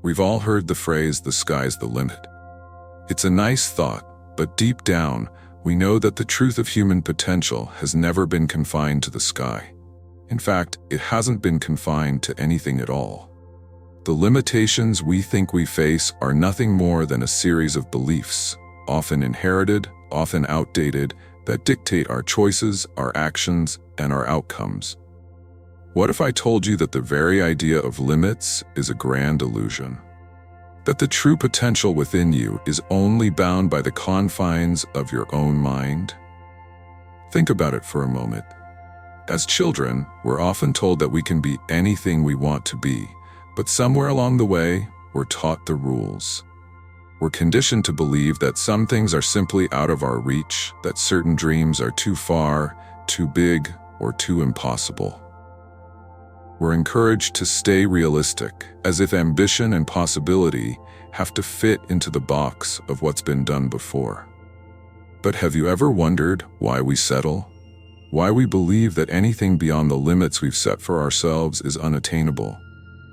We've all heard the phrase, "the sky's the limit." It's a nice thought, but deep down, we know that the truth of human potential has never been confined to the sky. In fact, it hasn't been confined to anything at all. The limitations we think we face are nothing more than a series of beliefs, often inherited, often outdated, that dictate our choices, our actions, and our outcomes. What if I told you that the very idea of limits is a grand illusion? That the true potential within you is only bound by the confines of your own mind? Think about it for a moment. As children, we're often told that we can be anything we want to be, but somewhere along the way, we're taught the rules. We're conditioned to believe that some things are simply out of our reach, that certain dreams are too far, too big, or too impossible. We're encouraged to stay realistic, as if ambition and possibility have to fit into the box of what's been done before. But have you ever wondered why we settle? Why we believe that anything beyond the limits we've set for ourselves is unattainable?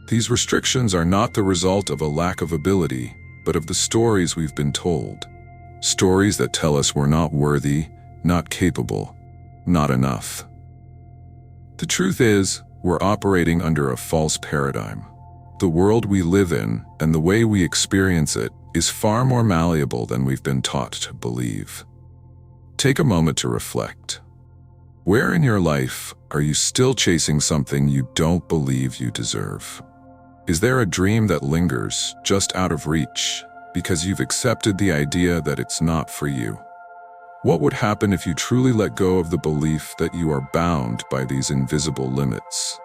These restrictions are not the result of a lack of ability, but of the stories we've been told. Stories that tell us we're not worthy, not capable, not enough. The truth is, we're operating under a false paradigm. The world we live in and the way we experience it is far more malleable than we've been taught to believe. Take a moment to reflect. Where in your life are you still chasing something you don't believe you deserve? Is there a dream that lingers just out of reach because you've accepted the idea that it's not for you? What would happen if you truly let go of the belief that you are bound by these invisible limits?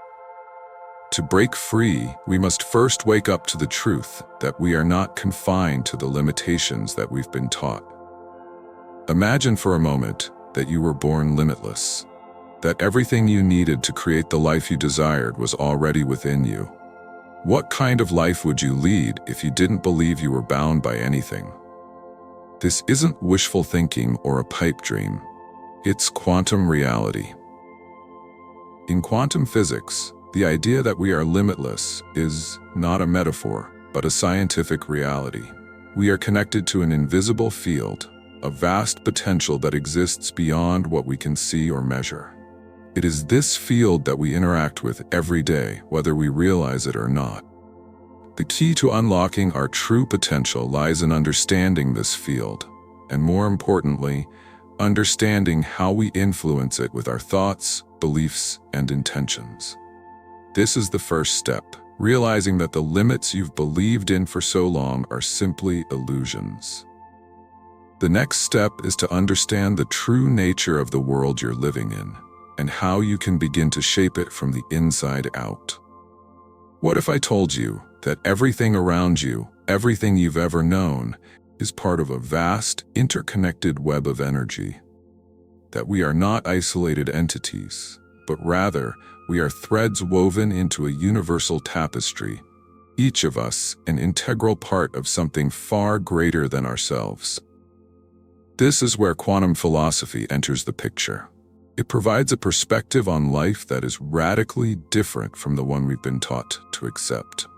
To break free, we must first wake up to the truth that we are not confined to the limitations that we've been taught. Imagine for a moment that you were born limitless, that everything you needed to create the life you desired was already within you. What kind of life would you lead if you didn't believe you were bound by anything? This isn't wishful thinking or a pipe dream. It's quantum reality. In quantum physics, the idea that we are limitless is not a metaphor, but a scientific reality. We are connected to an invisible field, a vast potential that exists beyond what we can see or measure. It is this field that we interact with every day, whether we realize it or not. The key to unlocking our true potential lies in understanding this field, and more importantly, understanding how we influence it with our thoughts, beliefs, and intentions. This is the first step, realizing that the limits you've believed in for so long are simply illusions. The next step is to understand the true nature of the world you're living in, and how you can begin to shape it from the inside out. What if I told you that everything around you, everything you've ever known, is part of a vast, interconnected web of energy? That we are not isolated entities, but rather, we are threads woven into a universal tapestry, each of us an integral part of something far greater than ourselves. This is where quantum philosophy enters the picture. It provides a perspective on life that is radically different from the one we've been taught to accept.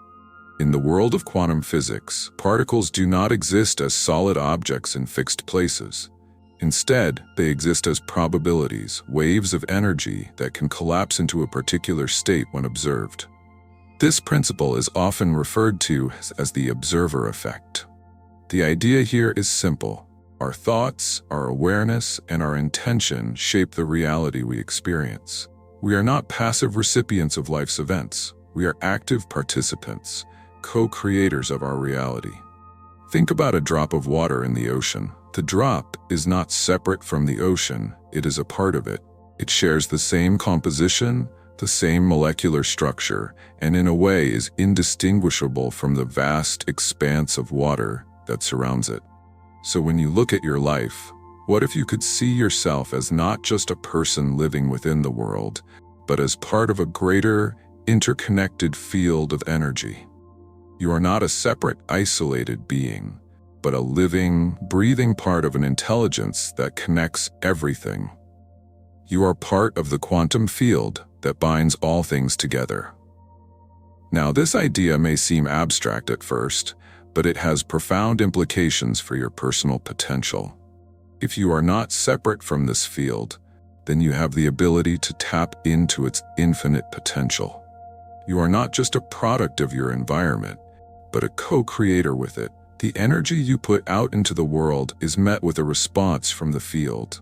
In the world of quantum physics, particles do not exist as solid objects in fixed places. Instead, they exist as probabilities, waves of energy that can collapse into a particular state when observed. This principle is often referred to as the observer effect. The idea here is simple. Our thoughts, our awareness, and our intention shape the reality we experience. We are not passive recipients of life's events. We are active participants, co-creators of our reality. Think about a drop of water in the ocean. The drop is not separate from the ocean, it is a part of it. It shares the same composition, the same molecular structure, and in a way is indistinguishable from the vast expanse of water that surrounds it. So when you look at your life, what if you could see yourself as not just a person living within the world, but as part of a greater, interconnected field of energy? You are not a separate, isolated being, but a living, breathing part of an intelligence that connects everything. You are part of the quantum field that binds all things together. Now, this idea may seem abstract at first, but it has profound implications for your personal potential. If you are not separate from this field, then you have the ability to tap into its infinite potential. You are not just a product of your environment, but a co-creator with it. The energy you put out into the world is met with a response from the field.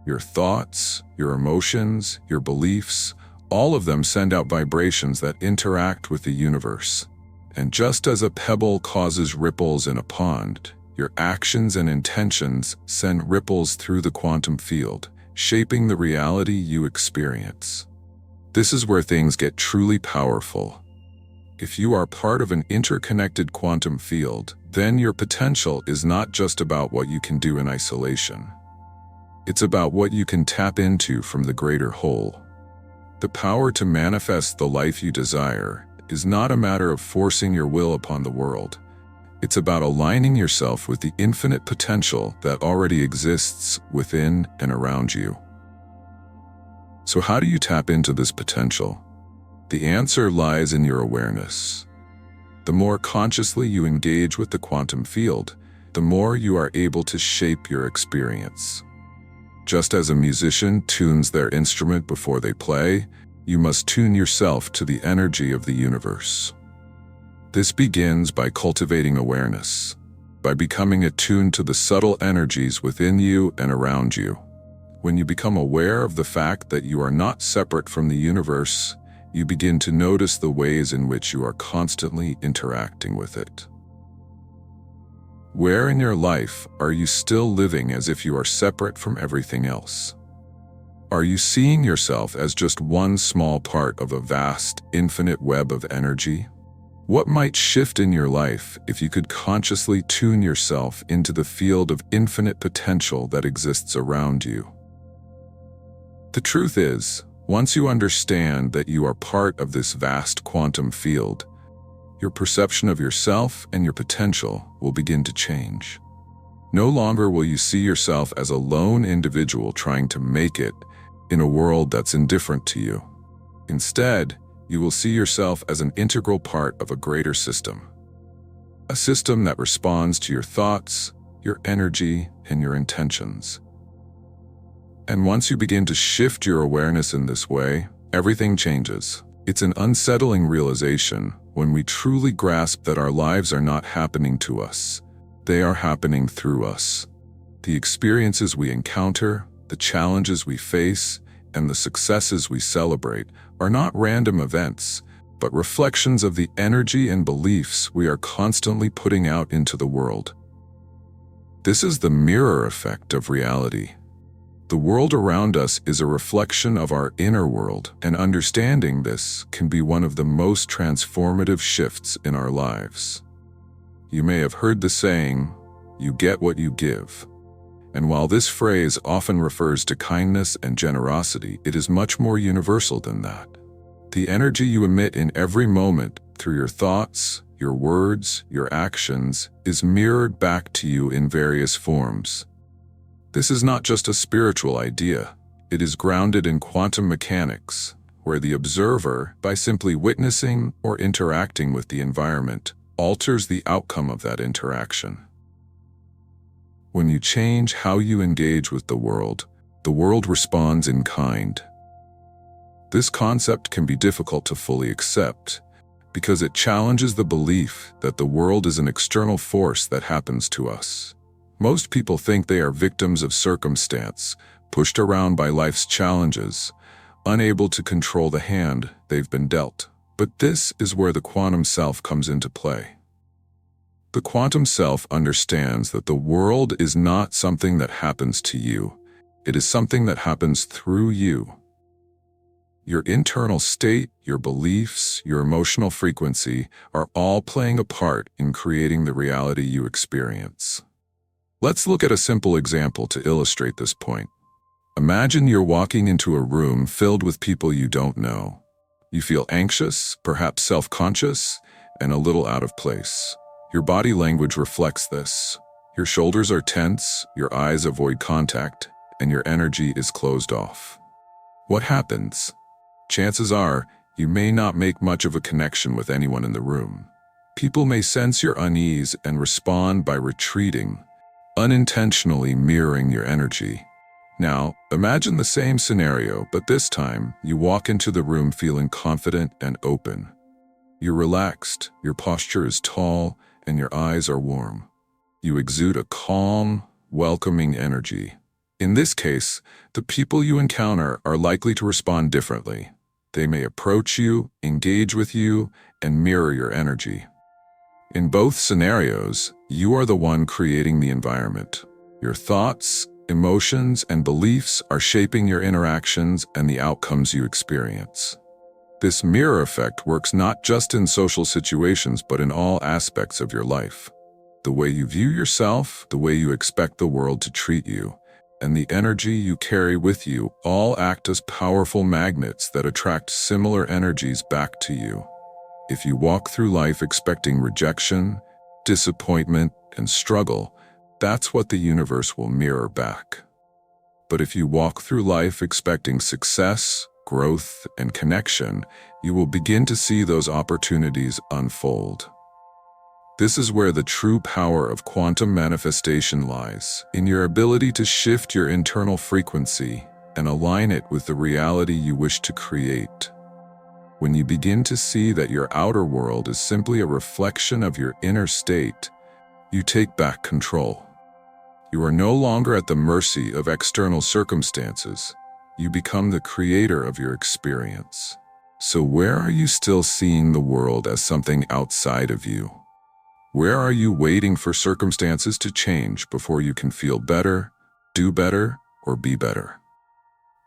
Your thoughts, your emotions, your beliefs, all of them send out vibrations that interact with the universe. And just as a pebble causes ripples in a pond, your actions and intentions send ripples through the quantum field, shaping the reality you experience. This is where things get truly powerful. If you are part of an interconnected quantum field, then your potential is not just about what you can do in isolation. It's about what you can tap into from the greater whole. The power to manifest the life you desire is not a matter of forcing your will upon the world. It's about aligning yourself with the infinite potential that already exists within and around you. So how do you tap into this potential? The answer lies in your awareness. The more consciously you engage with the quantum field, the more you are able to shape your experience. Just as a musician tunes their instrument before they play, you must tune yourself to the energy of the universe. This begins by cultivating awareness, by becoming attuned to the subtle energies within you and around you. When you become aware of the fact that you are not separate from the universe, you begin to notice the ways in which you are constantly interacting with it. Where in your life are you still living as if you are separate from everything else? Are you seeing yourself as just one small part of a vast, infinite web of energy? What might shift in your life if you could consciously tune yourself into the field of infinite potential that exists around you? The truth is, once you understand that you are part of this vast quantum field, your perception of yourself and your potential will begin to change. No longer will you see yourself as a lone individual trying to make it in a world that's indifferent to you. Instead, you will see yourself as an integral part of a greater system. A system that responds to your thoughts, your energy, and your intentions. And once you begin to shift your awareness in this way, everything changes. It's an unsettling realization when we truly grasp that our lives are not happening to us. They are happening through us. The experiences we encounter, the challenges we face, and the successes we celebrate are not random events, but reflections of the energy and beliefs we are constantly putting out into the world. This is the mirror effect of reality. The world around us is a reflection of our inner world, and understanding this can be one of the most transformative shifts in our lives. You may have heard the saying, "You get what you give." And while this phrase often refers to kindness and generosity, it is much more universal than that. The energy you emit in every moment through your thoughts, your words, your actions is mirrored back to you in various forms. This is not just a spiritual idea. It is grounded in quantum mechanics, where the observer, by simply witnessing or interacting with the environment, alters the outcome of that interaction. When you change how you engage with the world responds in kind. This concept can be difficult to fully accept because it challenges the belief that the world is an external force that happens to us. Most people think they are victims of circumstance, pushed around by life's challenges, unable to control the hand they've been dealt. But this is where the quantum self comes into play. The quantum self understands that the world is not something that happens to you. It is something that happens through you. Your internal state, your beliefs, your emotional frequency are all playing a part in creating the reality you experience. Let's look at a simple example to illustrate this point. Imagine you're walking into a room filled with people you don't know. You feel anxious, perhaps self-conscious, and a little out of place. Your body language reflects this. Your shoulders are tense, your eyes avoid contact, and your energy is closed off. What happens? Chances are, You may not make much of a connection with anyone in the room. People may sense your unease and respond by retreating, unintentionally mirroring your energy. Now, imagine the same scenario, but this time, you walk into the room feeling confident and open. You're relaxed, your posture is tall, and your eyes are warm. You exude a calm, welcoming energy. In this case, the people you encounter are likely to respond differently. They may approach you, engage with you, and mirror your energy. In both scenarios, you are the one creating the environment. Your thoughts, emotions, and beliefs are shaping your interactions and the outcomes you experience. This mirror effect works not just in social situations but in all aspects of your life. The way you view yourself, the way you expect the world to treat you, and the energy you carry with you all act as powerful magnets that attract similar energies back to you. If you walk through life expecting rejection, disappointment, and struggle, that's what the universe will mirror back. But if you walk through life expecting success, growth, and connection, you will begin to see those opportunities unfold. This is where the true power of quantum manifestation lies, in your ability to shift your internal frequency and align it with the reality you wish to create. When you begin to see that your outer world is simply a reflection of your inner state, you take back control. You are no longer at the mercy of external circumstances. You become the creator of your experience. So where are you still seeing the world as something outside of you? Where are you waiting for circumstances to change before you can feel better, do better, or be better?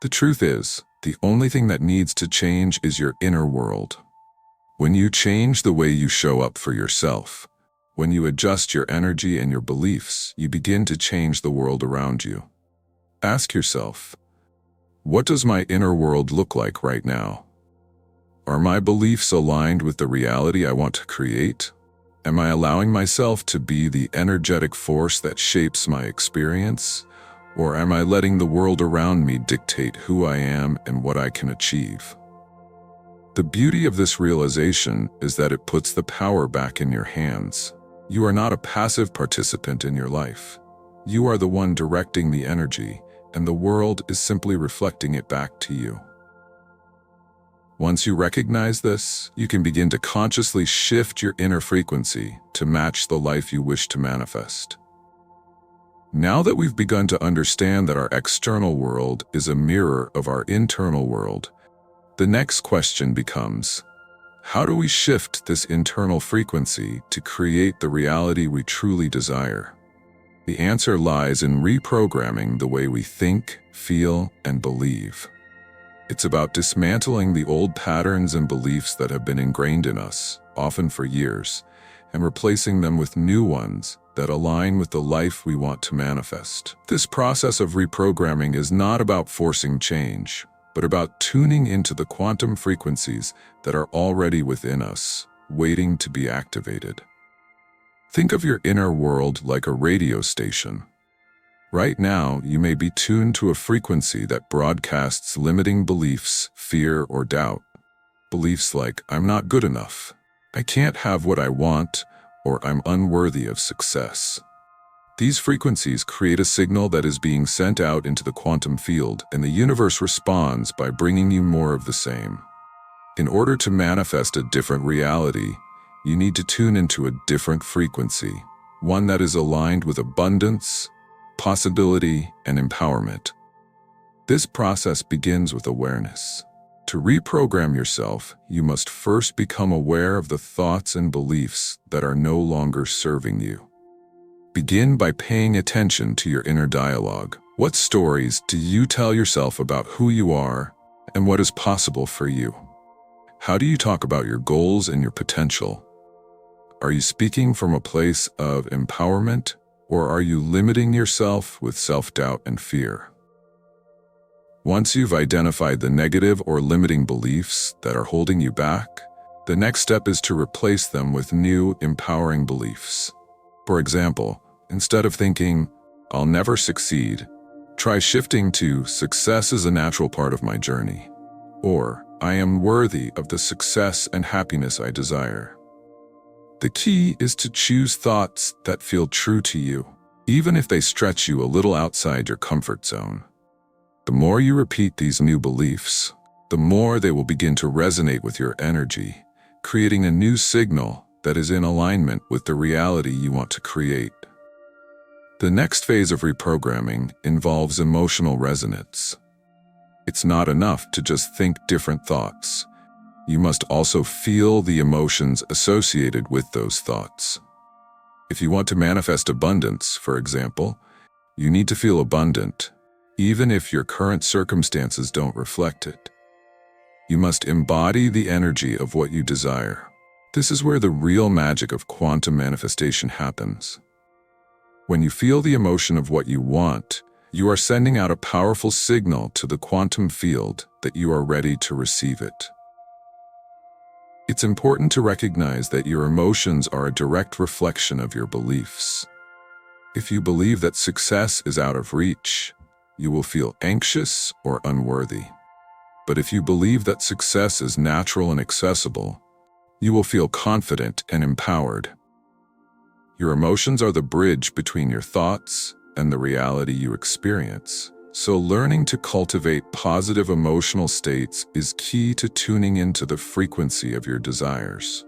The truth is, the only thing that needs to change is your inner world. When you change the way you show up for yourself, when you adjust your energy and your beliefs, you begin to change the world around you. Ask yourself, what does my inner world look like right now? Are my beliefs aligned with the reality I want to create? Am I allowing myself to be the energetic force that shapes my experience? Or am I letting the world around me dictate who I am and what I can achieve? The beauty of this realization is that it puts the power back in your hands. You are not a passive participant in your life. You are the one directing the energy, and the world is simply reflecting it back to you. Once you recognize this, you can begin to consciously shift your inner frequency to match the life you wish to manifest. Now that we've begun to understand that our external world is a mirror of our internal world, the next question becomes, how do we shift this internal frequency to create the reality we truly desire? The answer lies in reprogramming the way we think, feel, and believe. It's about dismantling the old patterns and beliefs that have been ingrained in us, often for years, and replacing them with new ones that align with the life we want to manifest. This process of reprogramming is not about forcing change, but about tuning into the quantum frequencies that are already within us, waiting to be activated. Think of your inner world like a radio station. Right now, you may be tuned to a frequency that broadcasts limiting beliefs, fear, or doubt. Beliefs like, I'm not good enough, I can't have what I want, or I'm unworthy of success. These frequencies create a signal that is being sent out into the quantum field, and the universe responds by bringing you more of the same. In order to manifest a different reality, you need to tune into a different frequency, one that is aligned with abundance, possibility, and empowerment. This process begins with awareness. To reprogram yourself, you must first become aware of the thoughts and beliefs that are no longer serving you. Begin by paying attention to your inner dialogue. What stories do you tell yourself about who you are and what is possible for you? How do you talk about your goals and your potential? Are you speaking from a place of empowerment, or are you limiting yourself with self-doubt and fear? Once you've identified the negative or limiting beliefs that are holding you back, the next step is to replace them with new, empowering beliefs. For example, instead of thinking, I'll never succeed, try shifting to, success is a natural part of my journey. Or, I am worthy of the success and happiness I desire. The key is to choose thoughts that feel true to you, even if they stretch you a little outside your comfort zone. The more you repeat these new beliefs, the more they will begin to resonate with your energy, creating a new signal that is in alignment with the reality you want to create. The next phase of reprogramming involves emotional resonance. It's not enough to just think different thoughts. You must also feel the emotions associated with those thoughts. If you want to manifest abundance, for example, you need to feel abundant, even if your current circumstances don't reflect it. You must embody the energy of what you desire. This is where the real magic of quantum manifestation happens. When you feel the emotion of what you want, you are sending out a powerful signal to the quantum field that you are ready to receive it. It's important to recognize that your emotions are a direct reflection of your beliefs. If you believe that success is out of reach, you will feel anxious or unworthy. But if you believe that success is natural and accessible, you will feel confident and empowered. Your emotions are the bridge between your thoughts and the reality you experience. So learning to cultivate positive emotional states is key to tuning into the frequency of your desires.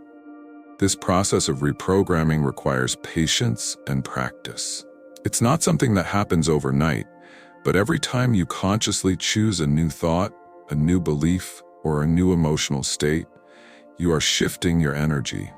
This process of reprogramming requires patience and practice. It's not something that happens overnight, but every time you consciously choose a new thought, a new belief, or a new emotional state, you are shifting your energy.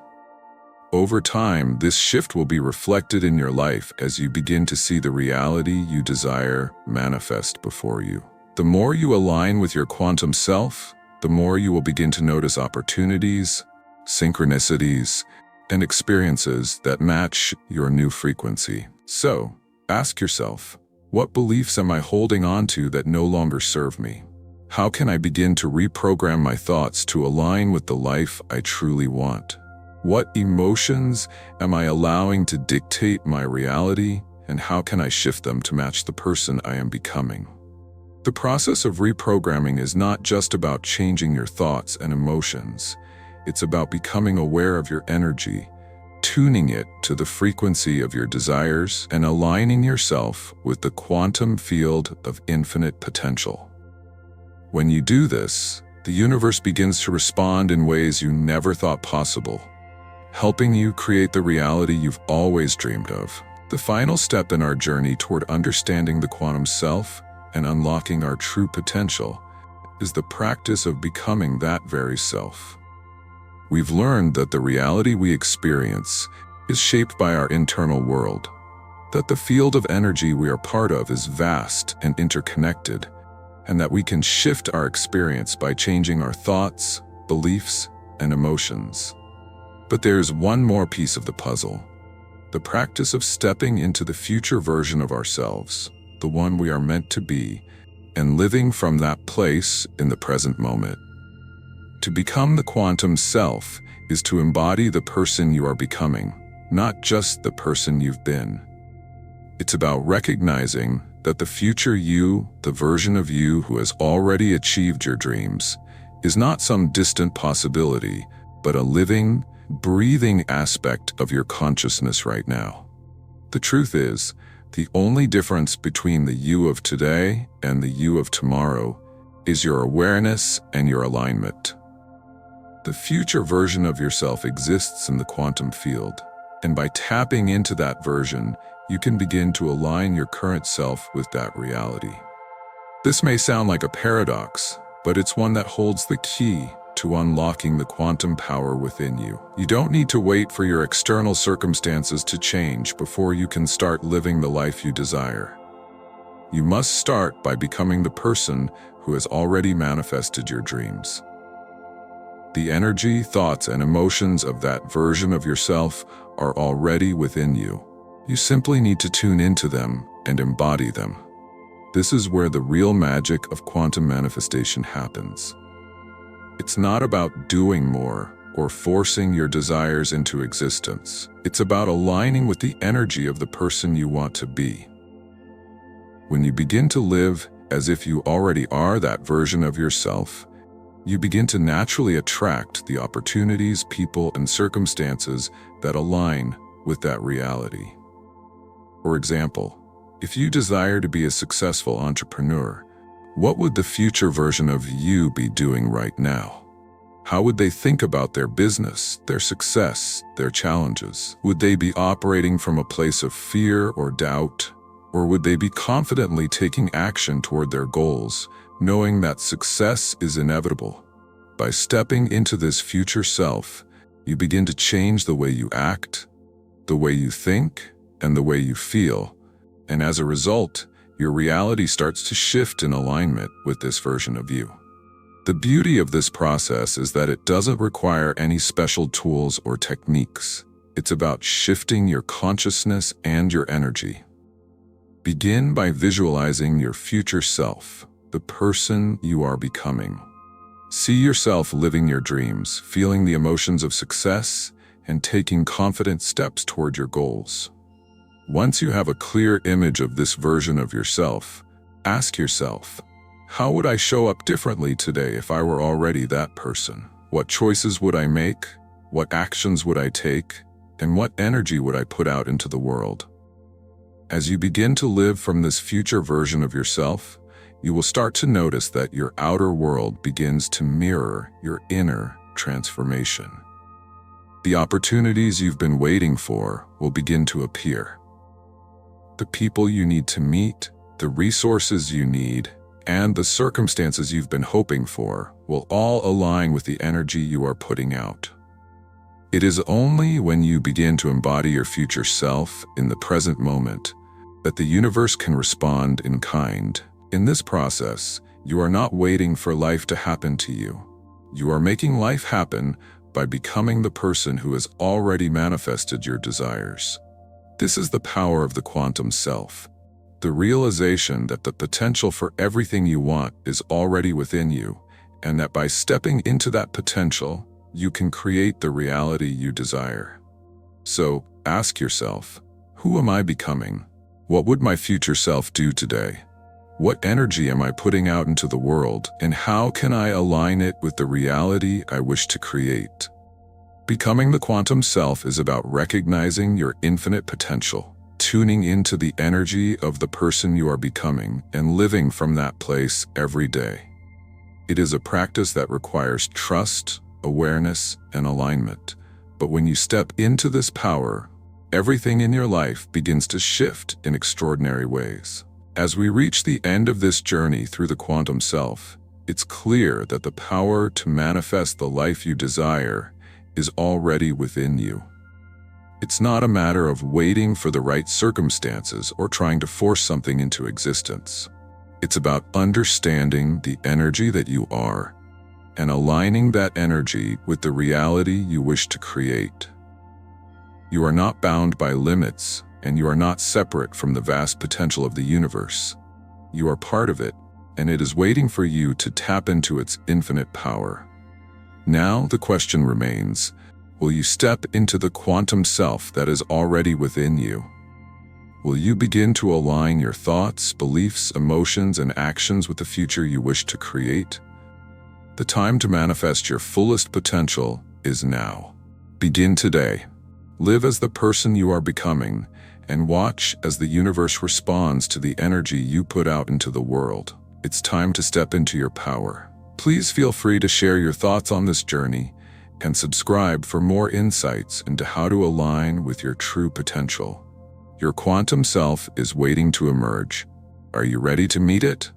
Over time, this shift will be reflected in your life as you begin to see the reality you desire manifest before you. The more you align with your quantum self, the more you will begin to notice opportunities, synchronicities, and experiences that match your new frequency. So, ask yourself, what beliefs am I holding on to that no longer serve me? How can I begin to reprogram my thoughts to align with the life I truly want? What emotions am I allowing to dictate my reality, and how can I shift them to match the person I am becoming? The process of reprogramming is not just about changing your thoughts and emotions. It's about becoming aware of your energy, tuning it to the frequency of your desires, and aligning yourself with the quantum field of infinite potential. When you do this, the universe begins to respond in ways you never thought possible, helping you create the reality you've always dreamed of. The final step in our journey toward understanding the quantum self and unlocking our true potential is the practice of becoming that very self. We've learned that the reality we experience is shaped by our internal world, that the field of energy we are part of is vast and interconnected, and that we can shift our experience by changing our thoughts, beliefs, and emotions. But there's one more piece of the puzzle: the practice of stepping into the future version of ourselves, the one we are meant to be, and living from that place in the present moment. To become the quantum self is to embody the person you are becoming, not just the person you've been. It's about recognizing that the future you, the version of you who has already achieved your dreams, is not some distant possibility, but a living, breathing aspect of your consciousness right now. The truth is, the only difference between the you of today and the you of tomorrow is your awareness and your alignment. The future version of yourself exists in the quantum field, and by tapping into that version, you can begin to align your current self with that reality. This may sound like a paradox, but it's one that holds the key to unlocking the quantum power within you. You don't need to wait for your external circumstances to change before you can start living the life you desire. You must start by becoming the person who has already manifested your dreams. The energy, thoughts, and emotions of that version of yourself are already within you. You simply need to tune into them and embody them. This is where the real magic of quantum manifestation happens. It's not about doing more or forcing your desires into existence. It's about aligning with the energy of the person you want to be. When you begin to live as if you already are that version of yourself, You begin to naturally attract the opportunities, people, and circumstances that align with that reality. For example, if you desire to be a successful entrepreneur, what would the future version of you be doing right now? How would they think about their business, their success, their challenges? Would they be operating from a place of fear or doubt? Or would they be confidently taking action toward their goals, knowing that success is inevitable? By stepping into this future self, you begin to change the way you act, the way you think, and the way you feel. And as a result, your reality starts to shift in alignment with this version of you. The beauty of this process is that it doesn't require any special tools or techniques. It's about shifting your consciousness and your energy. Begin by visualizing your future self, the person you are becoming. See yourself living your dreams, feeling the emotions of success, and taking confident steps toward your goals. Once you have a clear image of this version of yourself, ask yourself, how would I show up differently today if I were already that person? What choices would I make? What actions would I take? And what energy would I put out into the world? As you begin to live from this future version of yourself, you will start to notice that your outer world begins to mirror your inner transformation. The opportunities you've been waiting for will begin to appear. The people you need to meet, the resources you need, and the circumstances you've been hoping for will all align with the energy you are putting out. It is only when you begin to embody your future self in the present moment that the universe can respond in kind. In this process, you are not waiting for life to happen to you. You are making life happen by becoming the person who has already manifested your desires. This is the power of the quantum self, the realization that the potential for everything you want is already within you, and that by stepping into that potential, you can create the reality you desire. So, ask yourself, who am I becoming? What would my future self do today? What energy am I putting out into the world, and how can I align it with the reality I wish to create? Becoming the quantum self is about recognizing your infinite potential, tuning into the energy of the person you are becoming, and living from that place every day. It is a practice that requires trust, awareness, and alignment. But when you step into this power, everything in your life begins to shift in extraordinary ways. As we reach the end of this journey through the quantum self, it's clear that the power to manifest the life you desire is already within you. It's not a matter of waiting for the right circumstances or trying to force something into existence. It's about understanding the energy that you are and aligning that energy with the reality you wish to create. You are not bound by limits, and you are not separate from the vast potential of the universe. You are part of it, and it is waiting for you to tap into its infinite power. Now the question remains, will you step into the quantum self that is already within you? Will you begin to align your thoughts, beliefs, emotions, and actions with the future you wish to create? The time to manifest your fullest potential is now. Begin today. Live as the person you are becoming, and watch as the universe responds to the energy you put out into the world. It's time to step into your power. Please feel free to share your thoughts on this journey and subscribe for more insights into how to align with your true potential. Your quantum self is waiting to emerge. Are you ready to meet it?